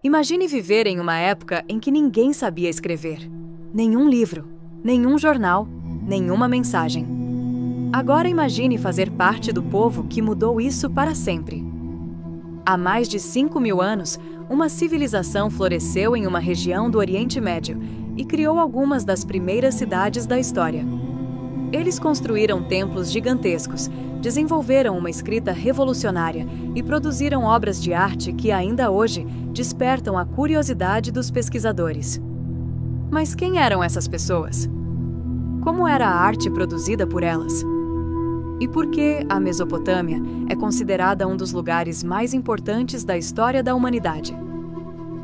Imagine viver em uma época em que ninguém sabia escrever. Nenhum livro, nenhum jornal, nenhuma mensagem. Agora imagine fazer parte do povo que mudou isso para sempre. Há mais de 5.000 anos, uma civilização floresceu em uma região do Oriente Médio e criou algumas das primeiras cidades da história. Eles construíram templos gigantescos, desenvolveram uma escrita revolucionária e produziram obras de arte que ainda hoje despertam a curiosidade dos pesquisadores. Mas quem eram essas pessoas? Como era a arte produzida por elas? E por que a Mesopotâmia é considerada um dos lugares mais importantes da história da humanidade?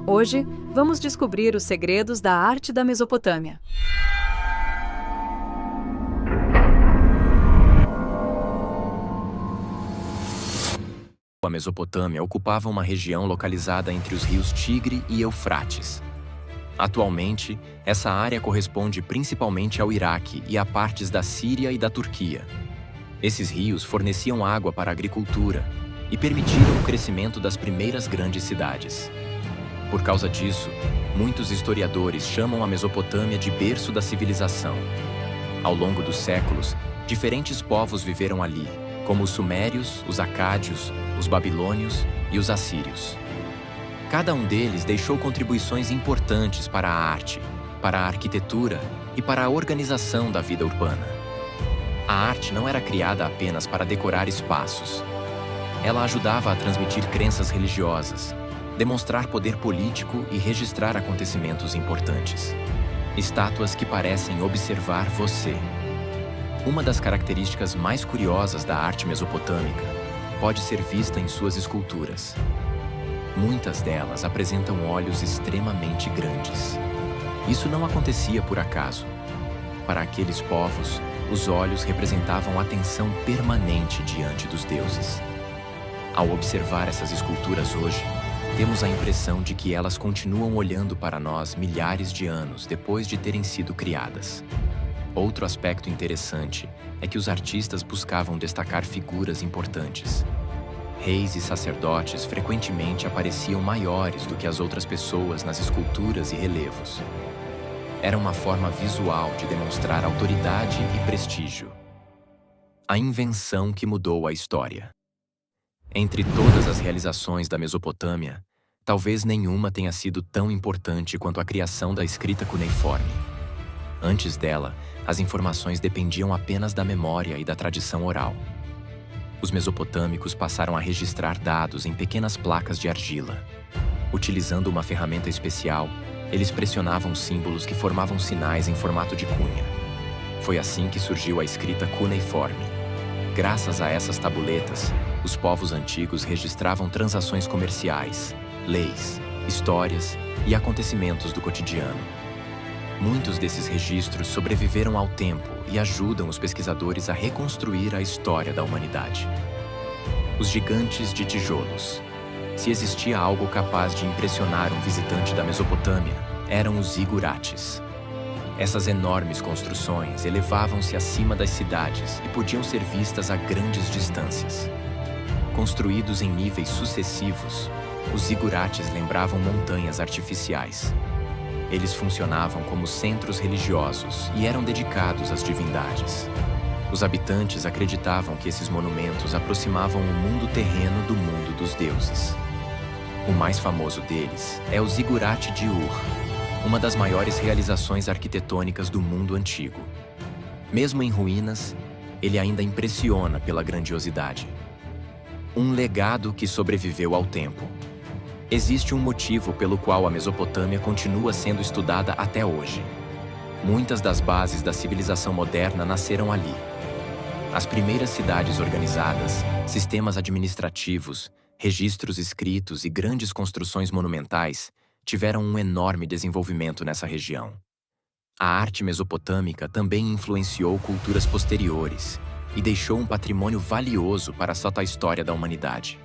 Hoje, vamos descobrir os segredos da arte da Mesopotâmia. A Mesopotâmia ocupava uma região localizada entre os rios Tigre e Eufrates. Atualmente, essa área corresponde principalmente ao Iraque e a partes da Síria e da Turquia. Esses rios forneciam água para a agricultura e permitiram o crescimento das primeiras grandes cidades. Por causa disso, muitos historiadores chamam a Mesopotâmia de berço da civilização. Ao longo dos séculos, diferentes povos viveram ali, como os sumérios, os acádios, os babilônios e os assírios. Cada um deles deixou contribuições importantes para a arte, para a arquitetura e para a organização da vida urbana. A arte não era criada apenas para decorar espaços. Ela ajudava a transmitir crenças religiosas, demonstrar poder político e registrar acontecimentos importantes. Estátuas que parecem observar você. Uma das características mais curiosas da arte mesopotâmica pode ser vista em suas esculturas. Muitas delas apresentam olhos extremamente grandes. Isso não acontecia por acaso. Para aqueles povos, os olhos representavam atenção permanente diante dos deuses. Ao observar essas esculturas hoje, temos a impressão de que elas continuam olhando para nós milhares de anos depois de terem sido criadas. Outro aspecto interessante é que os artistas buscavam destacar figuras importantes. Reis e sacerdotes frequentemente apareciam maiores do que as outras pessoas nas esculturas e relevos. Era uma forma visual de demonstrar autoridade e prestígio. A invenção que mudou a história. Entre todas as realizações da Mesopotâmia, talvez nenhuma tenha sido tão importante quanto a criação da escrita cuneiforme. Antes dela, as informações dependiam apenas da memória e da tradição oral. Os mesopotâmicos passaram a registrar dados em pequenas placas de argila. Utilizando uma ferramenta especial, eles pressionavam símbolos que formavam sinais em formato de cunha. Foi assim que surgiu a escrita cuneiforme. Graças a essas tabuletas, os povos antigos registravam transações comerciais, leis, histórias e acontecimentos do cotidiano. Muitos desses registros sobreviveram ao tempo e ajudam os pesquisadores a reconstruir a história da humanidade. Os gigantes de tijolos. Se existia algo capaz de impressionar um visitante da Mesopotâmia, eram os zigurates. Essas enormes construções elevavam-se acima das cidades e podiam ser vistas a grandes distâncias. Construídos em níveis sucessivos, os zigurates lembravam montanhas artificiais. Eles funcionavam como centros religiosos e eram dedicados às divindades. Os habitantes acreditavam que esses monumentos aproximavam o mundo terreno do mundo dos deuses. O mais famoso deles é o Zigurate de Ur, uma das maiores realizações arquitetônicas do mundo antigo. Mesmo em ruínas, ele ainda impressiona pela grandiosidade. Um legado que sobreviveu ao tempo. Existe um motivo pelo qual a Mesopotâmia continua sendo estudada até hoje. Muitas das bases da civilização moderna nasceram ali. As primeiras cidades organizadas, sistemas administrativos, registros escritos e grandes construções monumentais tiveram um enorme desenvolvimento nessa região. A arte mesopotâmica também influenciou culturas posteriores e deixou um patrimônio valioso para a história da humanidade.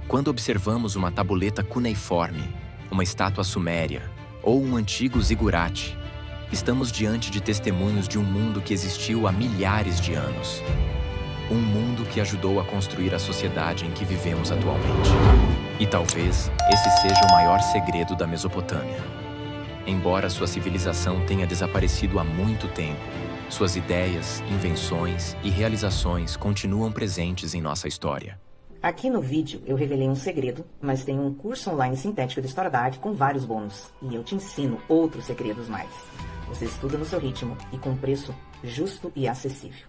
Quando observamos uma tabuleta cuneiforme, uma estátua suméria ou um antigo zigurate, estamos diante de testemunhos de um mundo que existiu há milhares de anos. Um mundo que ajudou a construir a sociedade em que vivemos atualmente. E talvez esse seja o maior segredo da Mesopotâmia. Embora sua civilização tenha desaparecido há muito tempo, suas ideias, invenções e realizações continuam presentes em nossa história. Aqui no vídeo eu revelei um segredo, mas tem um curso online sintético de História da Arte com vários bônus. E eu te ensino outros segredos mais. Você estuda no seu ritmo e com preço justo e acessível.